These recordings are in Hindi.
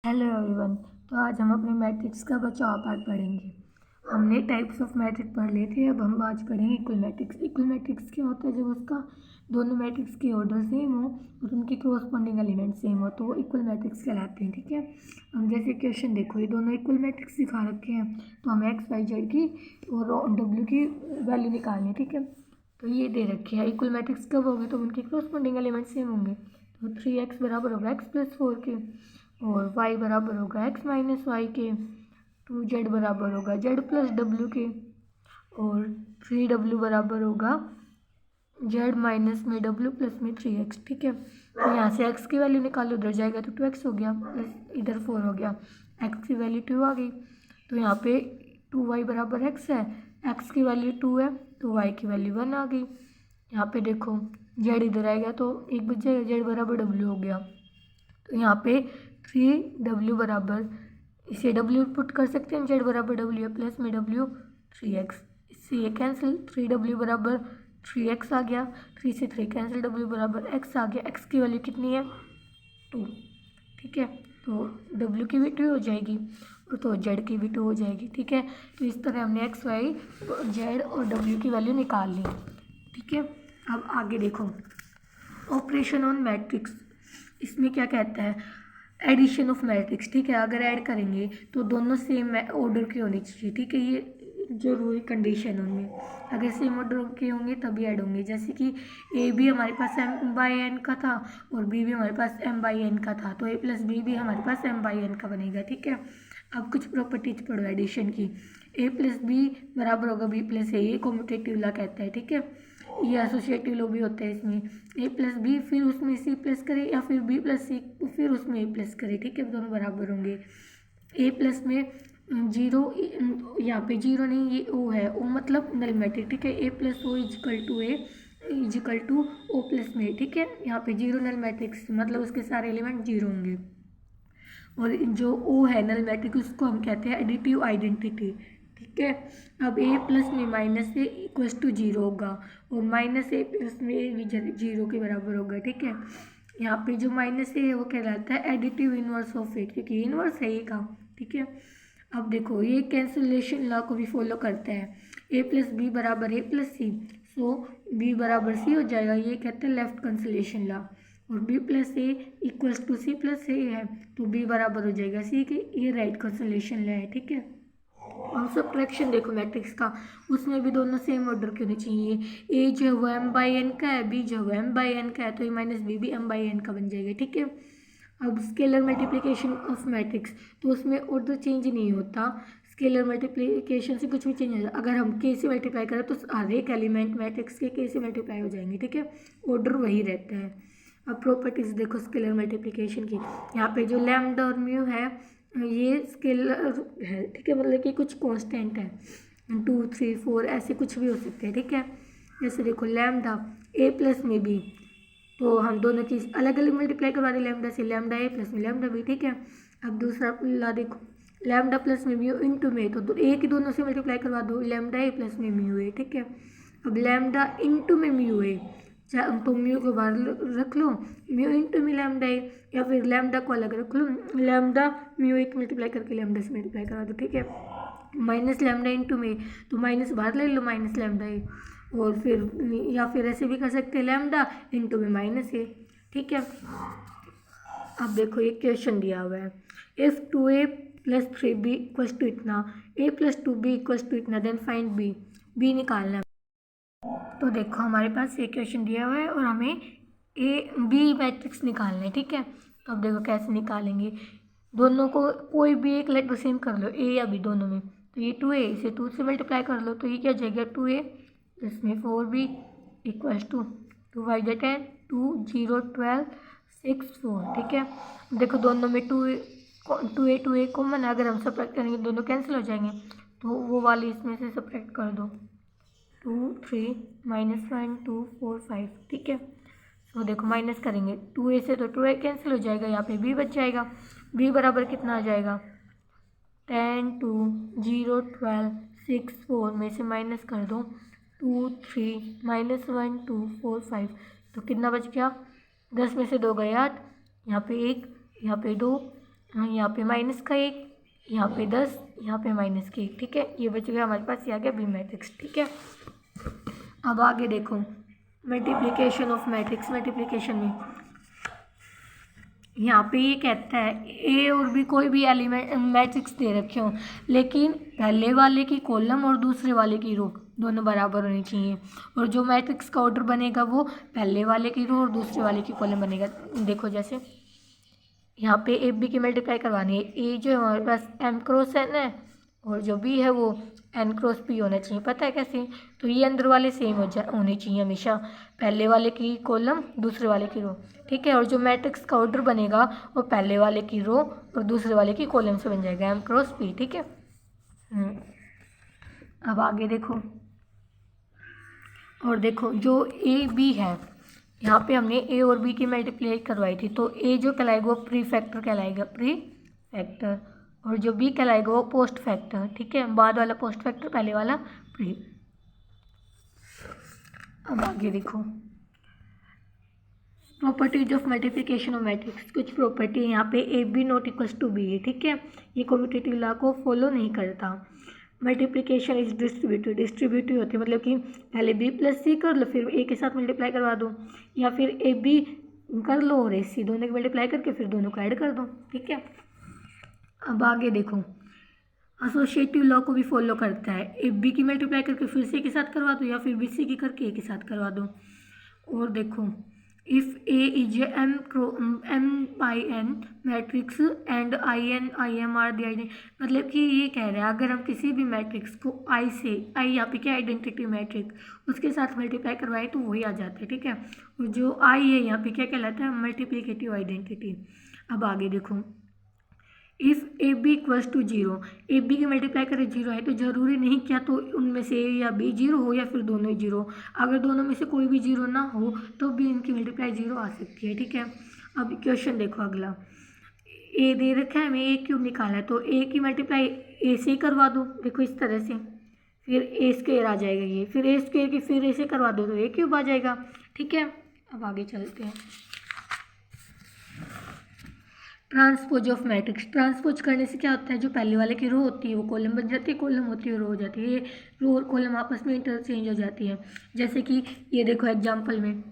Hello everyone. तो आज हम अपने मैट्रिक्स का बचाव पार्ट पढ़ेंगे। हमने टाइप्स ऑफ मैट्रिक्स पढ़ लिए थे, अब हम आज पढ़ेंगे इक्वल मैट्रिक्स। इक्वल मैट्रिक्स क्या होता है? जब उसका दोनों मैट्रिक्स के ऑर्डर सेम हो और उनके कॉरस्पॉन्डिंग एलिमेंट सेम हो तो वो इक्वल मैट्रिक्स कहलाते हैं। ठीक है, हम जैसे क्वेश्चन देखो, ये दोनों इक्वल मैट्रिक्स दिखा रखे हैं तो हमें एक्स वाई जेड की और डब्ल्यू की वैल्यू निकालनी है। ठीक है, तो ये दे रखे हैं इक्वल मैट्रिक्स कब होगी तो उनके कॉरस्पॉन्डिंग एलिमेंट सेम होंगे। तो 3x बराबर होगा x+4 के और y बराबर होगा x माइनस वाई के, 2z बराबर होगा z प्लस डब्ल्यू के और 3w बराबर होगा z माइनस में w प्लस में 3x। ठीक है, तो यहाँ से x की वैल्यू निकालो, उधर जाएगा तो 2x हो गया प्लस इधर 4 हो गया, x की वैल्यू 2 आ गई। तो यहाँ पे 2y बराबर x है, x की वैल्यू 2 है तो y की वैल्यू 1 आ गई। यहाँ पे देखो z इधर आएगा तो एक बच जाएगा, z बराबर w हो गया। तो यहाँ पे 3w बराबर, इसे w पुट कर सकते हैं, z बराबर w है प्लस में w 3x, इससे ये कैंसिल, 3w बराबर 3x आ गया, 3 से 3 कैंसिल, w बराबर x आ गया। x की वैल्यू कितनी है? 2। ठीक है, तो w की भी 2 हो जाएगी और तो z की भी 2 हो जाएगी। ठीक है, तो इस तरह हमने x y z और w की वैल्यू निकाल ली। ठीक है, अब आगे देखो ऑपरेशन ऑन मैट्रिक्स, इसमें क्या कहता है? Addition of matrix. ठीक है, अगर ऐड करेंगे तो दोनों सेम ऑर्डर के होने चाहिए। ठीक है, ये जरूरी कंडीशन उनमें, अगर सेम ऑर्डर के होंगे तभी ऐड होंगे। जैसे कि ए भी हमारे पास m बाई एन का था और बी भी हमारे पास m बाई एन का था, तो a प्लस बी भी हमारे पास m बाई एन का बनेगा। ठीक है, अब कुछ प्रॉपर्टीज पढ़ो एडिशन की। a प्लस बी बराबर होगा b प्लस ए, ये कॉम्यूटेटिव लॉ कहता है। ठीक है, ये एसोसिएटिव लॉ भी होता है इसमें, ए प्लस बी फिर उसमें सी प्लस करे या फिर बी प्लस सी फिर उसमें ए प्लस करे। ठीक है, दोनों बराबर होंगे। ए प्लस में जीरो, यहाँ पे जीरो नहीं, ये ओ है, ओ मतलब नल मैट्रिक्स। ठीक है, A plus O equal to A equal to O plus में। ठीक है, यहाँ पे जीरो नल मैट्रिक्स मतलब उसके सारे एलिमेंट जीरो होंगे और जो ओ है नल मैट्रिक्स उसको हम कहते हैं एडिटिव आइडेंटिटी। ठीक है, अब ए प्लस में minus A equals to zero होगा और माइनस ए प्लस में ए भी जीरो के बराबर होगा। ठीक है, यहाँ पे जो माइनस ए है वो कहलाता है एडिटिव इनवर्स ऑफ ए, क्योंकि इनवर्स है ए का। ठीक है, अब देखो ये कैंसिलेशन लॉ को भी फॉलो करता है, ए प्लस बी बराबर ए प्लस सी, सो बी बराबर सी हो जाएगा, ये कहते हैं लेफ्ट कैंसिलेशन लॉ। और B plus A equals to C plus A है तो बी बराबर हो जाएगा सी के, ये राइट कैंसिलेशन लॉ है। ठीक है, और सब्ट्रैक्शन देखो मैट्रिक्स का, उसमें भी दोनों सेम ऑर्डर के होने चाहिए। ए जो है वो एम बाई एन का है, बी जो है वो एम बाई एन का है, तो ए माइनस बी भी एम बाई एन का बन जाएगा। ठीक है, अब स्केलर मल्टीप्लिकेशन ऑफ मैट्रिक्स, तो उसमें ऑर्डर चेंज नहीं होता, स्केलर मल्टीप्लिकेशन से कुछ भी चेंज हो जाता। अगर हम के से मल्टीप्लाई करें तो हर एक एलिमेंट मैट्रिक्स के से मल्टीप्लाई हो जाएंगे। ठीक है, ऑर्डर वही रहता है। अब प्रॉपर्टीज देखो स्केलर मल्टीप्लिकेशन की, यहाँ पे जो लैम्डा और म्यू है ये स्केलर है। ठीक है, मतलब कि कुछ कांस्टेंट है, 2 3 4 ऐसे कुछ भी हो सकते हैं। ठीक है, जैसे देखो लैम्डा ए प्लस में बी, तो हम दोनों की अलग अलग मल्टीप्लाई करवा दें, लैम्डा से लैम्डा ए प्लस में लैम्डा बी। ठीक है, अब दूसरा ला देखो लैम्डा प्लस में म्यू इंटू में, तो ए की दोनों से मल्टीप्लाई करवा दो, लैम्डा ए प्लस में म्यू ए। ठीक है, अब लैम्डा इंटू में म्यू ए, तो म्यू को बाहर रख लो, म्यू इंटू में लैम्डा ए, या फिर लैम्डा को अलग रख लो, लैम्डा म्यू एक मल्टीप्लाई करके लैम्डा से मल्टीप्लाई करा दो। ठीक है, माइनस लैम्डा इंटू में, तो माइनस बाहर ले लो माइनस लैम्डा ए, और फिर या फिर ऐसे भी कर सकते हैं लैम्डा इंटू में माइनस ए। ठीक है, अब देखो ये क्वेश्चन दिया हुआ है, if 2a plus 3b equals to इतना, a plus 2b equals to इतना, देन फाइंड b, b निकालना है। तो देखो हमारे पास ये क्वेश्चन दिया हुआ है और हमें ए बी मैट्रिक्स निकालना है। ठीक है, तो अब देखो कैसे निकालेंगे, दोनों को कोई भी एक लेटर सेम कर लो, ए या बी दोनों में, तो ये 2a इसे 2 से मल्टीप्लाई कर लो, तो ये क्या हो जाएगा 2a इसमें 4b इक्वल्स टू 2 बाई 10 2 0 12 6 4। ठीक है, देखो दोनों में 2a कॉमन है, अगर हम सब्ट्रैक्ट करेंगे दोनों कैंसिल हो जाएंगे, तो वो वाली इसमें से सब्ट्रैक्ट कर दो, 2 3 -1 2 4 5। ठीक है, तो देखो माइनस करेंगे 2a से, तो 2a कैंसिल हो जाएगा, यहाँ पे b बच जाएगा, b बराबर कितना आ जाएगा 10 2 0 12 6 4 में से माइनस कर दो 2 3 -1 2 4 5, तो कितना बच गया 10 में से 2 गए 8, यहाँ पे 1 यहाँ पे 2 यहाँ पे माइनस का 1, यहाँ पे 10, यहाँ पे माइनस का 1। ठीक है, ये बच गया हमारे पास, ये आ गया बी मैट्रिक्स। ठीक है, अब आगे देखो मल्टीप्लिकेशन ऑफ मैट्रिक्स। मल्टीप्लिकेशन में यहाँ पे ये कहता है ए और बी कोई भी एलिमेंट मैट्रिक्स दे रखे हो, लेकिन पहले वाले की कॉलम और दूसरे वाले की रो दोनों बराबर होनी चाहिए, और जो मैट्रिक्स का ऑर्डर बनेगा वो पहले वाले की रो और दूसरे वाले की कॉलम बनेगा। देखो जैसे यहाँ पे ए बी की मल्टीप्लाई करवानी है, ए जो है हमारे पास एम क्रॉस एन है और जो बी है वो एन क्रॉस पी होना चाहिए। पता है कैसे? तो ये अंदर वाले सेम होने चाहिए हमेशा, पहले वाले की कॉलम दूसरे वाले की रो। ठीक है, और जो मैट्रिक्स का ऑर्डर बनेगा वो पहले वाले की रो और दूसरे वाले की कॉलम से बन जाएगा, एम क्रॉस पी। ठीक है, अब आगे देखो, और देखो जो ए बी है, यहाँ पे हमने ए और बी की मल्टीप्लाई करवाई थी, तो ए जो कहलाएगा वो प्री फैक्टर कहलाएगा, प्री फैक्टर, और जो बी कहलाएगा वो पोस्ट फैक्टर। ठीक है, बाद वाला पोस्ट फैक्टर, पहले वाला प्री। अब आगे देखो properties of multiplication of matrix. कुछ प्रॉपर्टी यहाँ पे A B not equals to B है। ठीक है, ये कम्यूटेटिव लॉ को फॉलो नहीं करता। मल्टीप्लिकेशन इज डिस्ट्रीब्यूटिव, डिस्ट्रीब्यूटिव होती है, मतलब कि पहले बी प्लस सी कर लो फिर ए के साथ मल्टीप्लाई करवा दो, या फिर ए बी कर लो और ए सी दोनों की मल्टीप्लाई करके फिर दोनों को ऐड कर दो। ठीक है, अब आगे देखो एसोसिएटिव लॉ को भी फॉलो करता है, ए बी की मल्टीप्लाई करके फिर सी के साथ करवा दो, या फिर बी सी की करके ए के साथ करवा दो। और देखो if A is M by N matrix and I N I M are the identity, मतलब कि ये कह रहा है अगर हम किसी भी मैट्रिक्स को आई से, आई यहाँ पे क्या आइडेंटिटी मैट्रिक्स, उसके साथ मल्टीप्लाई करवाए तो वही आ जाता है। ठीक है, और जो आई है यहाँ पे क्या कहलाता है? Multiplicative identity. अब आगे देखो if A B equals to zero, A B की मल्टीप्लाई करें जीरो है, तो ज़रूरी नहीं क्या तो उनमें से ए या बी जीरो हो या फिर दोनों ही जीरो। अगर दोनों में से कोई भी जीरो ना हो तो भी इनकी मल्टीप्लाई जीरो आ सकती है। ठीक है, अब क्वेश्चन देखो अगला, ए दे रखा है, हमें ए क्यूब निकाला है, तो ए की मल्टीप्लाई ए से ही करवा दो। देखो इस तरह से, फिर ए स्क्वेयर आ जाएगा ये, फिर ए स्क्वेयर की फिर ए से करवा दो तो ए क्यूब आ जाएगा। ठीक है, अब आगे चलते हैं। Transpose of matrix. ट्रांसपोज करने से क्या होता है? जो पहले वाले की रो होती है वो कॉलम बन जाती है, कॉलम होती है रो हो जाती है, ये रो और कॉलम आपस में इंटरचेंज हो जाती है। जैसे कि ये देखो एग्जांपल में,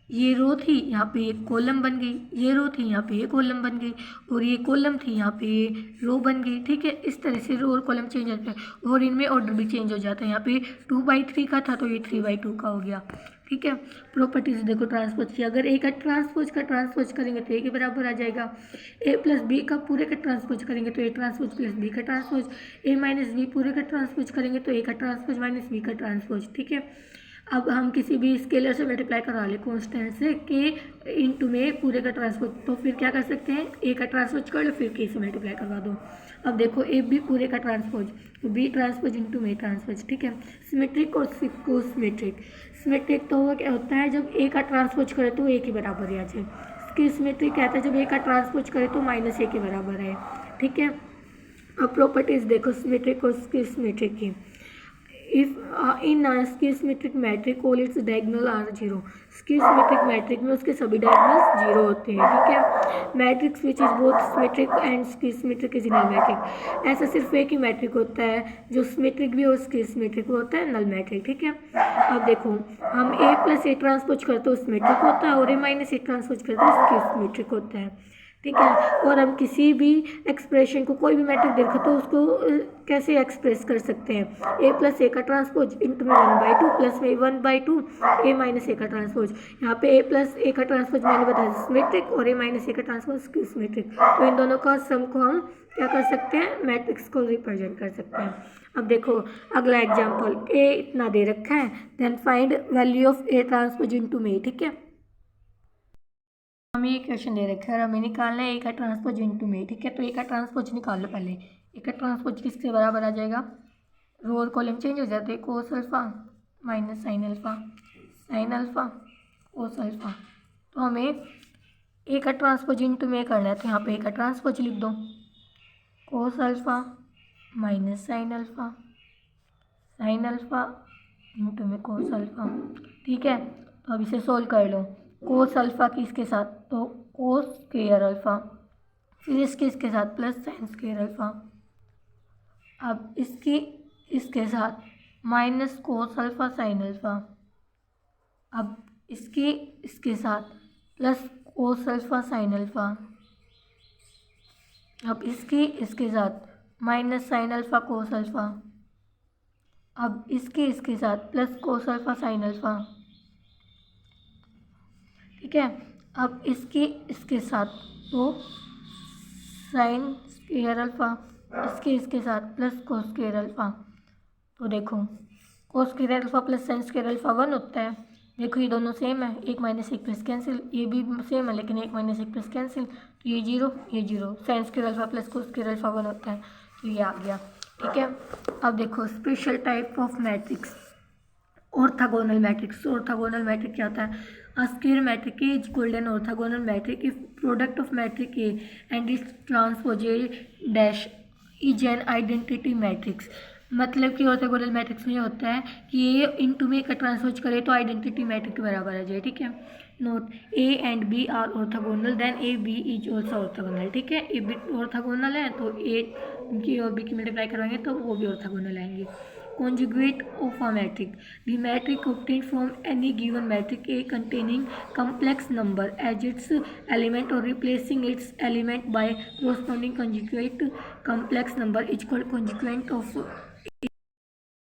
ये रो थी यहाँ पे एक कॉलम बन गई, ये रो थी यहाँ पे ये कॉलम बन गई, और ये कॉलम थी यहाँ पे ये रो बन गई। ठीक है, इस तरह से रो और कॉलम चेंज होता है और इनमें ऑर्डर भी चेंज हो जाता है। यहाँ पे 2/3 का था तो ये 3/2 का हो गया। ठीक है, प्रॉपर्टीज देखो ट्रांसपोज की, अगर ए का ट्रांसपोज करेंगे तो ए के बराबर आ जाएगा, ए प्लस बी का पूरे का ट्रांसपोज करेंगे तो ए ट्रांसपोज प्लस बी का ट्रांसपोज, ए माइनस बी पूरे का ट्रांसपोज करेंगे तो ए का ट्रांसपोज माइनस बी का ट्रांसपोज। ठीक है, अब हम किसी भी स्केलर से मल्टीप्लाई करवा लें कॉन्स्टेंट से, के इंटू में पूरे का ट्रांसपोज, तो फिर क्या कर सकते हैं? ए का ट्रांसपोज कर लो फिर के से मल्टीप्लाई करवा दो। अब देखो ए बी पूरे का ट्रांसपोज, तो बी ट्रांसपोज इंटू में ट्रांसपोज। ठीक है, सिमेट्रिक और कोसिमेट्रिक। सिमेट्रिक तो वो क्या होता है? जब ए का ट्रांसपोज करे तो ए के बराबर आ जाए। कोसिमेट्रिक कहता है जब ए का ट्रांसपोज करे तो माइनस ए के बराबर है। ठीक है, अब प्रॉपर्टीज देखो सिमेट्रिक और कोसिमेट्रिक की। If in skew symmetric matrix all its diagonal are zero, skew symmetric matrix में उसके सभी डायगोनल्स जीरो होते हैं। ठीक है, matrix which is both symmetric and skew symmetric is null matrix, ऐसा सिर्फ एक ही मैट्रिक होता है जो सिमेट्रिक भी और स्कीमेट्रिक होता है, नल मैट्रिक। ठीक है, अब देखो हम ए प्लस ए ट्रांसपोज करते हो सिमेट्रिक होता है, और ए माइनस ए ट्रांसपोज करते हो स्कीमेट्रिक होता है। ठीक है, और हम किसी भी एक्सप्रेशन को, कोई भी मैट्रिक देखा तो उसको कैसे एक्सप्रेस कर सकते हैं? ए प्लस ए का ट्रांसपोज इंटू में 1/2 प्लस में 1/2 ए माइनस ए का ट्रांसपोज। यहाँ पे ए प्लस ए का ट्रांसपोज मैंने बताया सिमेट्रिक, और ए माइनस ए का ट्रांसपोज सिमेट्रिक, तो इन दोनों का सम को हम क्या कर सकते हैं? मैट्रिक्स को रिप्रेजेंट कर सकते हैं। अब देखो अगला एग्जाम्पल, ए इतना दे रखा है, then find value of A transpose into में। ठीक है, हमें ये क्वेश्चन दे रखा है और हमें निकालना है ए का ट्रांसपोज इंटू में। ठीक है, तो ए का ट्रांसपोज निकाल लो पहले। ए का ट्रांसपोज किसके बराबर आ जाएगा? रो और कॉलम चेंज हो जाते हैं, cos alpha minus sine alpha, sine alpha cos alpha. तो हमें ए का ट्रांसपोज इंटू में करना है, तो यहाँ पे ए का ट्रांसपोज लिख दो, cos alpha minus sine alpha, sine alpha into में कोस अल्फा। ठीक है, तो अब इसे सोल्व कर लो। कोस अल्फा किसके साथ? तो कोस स्क्वायर अल्फा फिर इसके साथ प्लस साइन स्क्वायर अल्फ़ा। अब इसके साथ minus cos alpha sine alpha. अब इसके साथ plus cos alpha sine alpha. अब इसके साथ minus sine alpha cos alpha. अब इसके साथ plus cos alpha sine alpha. ठीक है, अब इसके साथ तो साइन स्क्वायर अल्फ़ा, इसके साथ प्लस कोस स्क्वायर अल्फ़ा। तो देखो cos square alpha plus sine square alpha 1 होता है। देखो ये दोनों सेम है, 1 माइनस 1 प्लस कैंसिल, ये भी सेम है लेकिन 1 माइनस 1 प्लस कैंसिल, तो ये जीरो ये zero. Sine square alpha plus cos square alpha 1 होता है, तो ये आ गया। ठीक है, अब देखो special type of matrix, orthogonal matrix. Orthogonal matrix क्या होता है? A square matrix is called an orthogonal matrix if product of matrix A and its transpose A dash is an identity matrix। मतलब कि ऑर्थोगोनल मैट्रिक्स में ये होता है कि ए इंटू में का ट्रांसपोज करे तो आइडेंटिटी मैट्रिक के बराबर आ जाए। ठीक है, note A and B are orthogonal then A B is also orthogonal. ठीक है, ए बी ऑर्थोगोनल है तो ए की और बी की मल्टीप्लाई करवाएंगे तो वो भी ऑर्थोगोनल आएंगे। Conjugate of a matrix, the matrix obtained from any given matrix A containing complex number as its element or replacing its element by corresponding conjugate complex number is called conjugate of।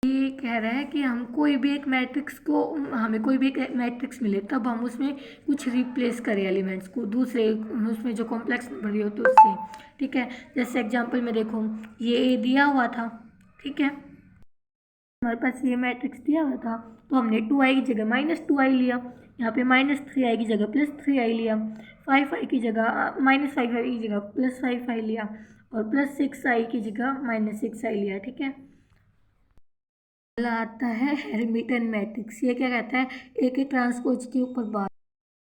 ये कह रहा है कि हम कोई भी एक मैट्रिक्स को, हमें कोई भी एक मैट्रिक्स मिले तब हम उसमें कुछ रिप्लेस करें एलिमेंट्स को दूसरे, उसमें जो कॉम्प्लेक्स नंबर हो तो उससे। ठीक है, जैसे एग्जांपल में देखो ये ए दिया हुआ था। ठीक है, हमारे पास ये मैट्रिक्स दिया हुआ था तो हमने 2i की जगह -2i लिया, यहाँ पे -3i की जगह +3i लिया, 5i की जगह -5i की जगह +5i लिया और +6i की जगह -6i लिया। ठीक है, अगला आता है हेर्मिटियन मैट्रिक्स। ये क्या कहता है? एक ट्रांसपोज के ऊपर बात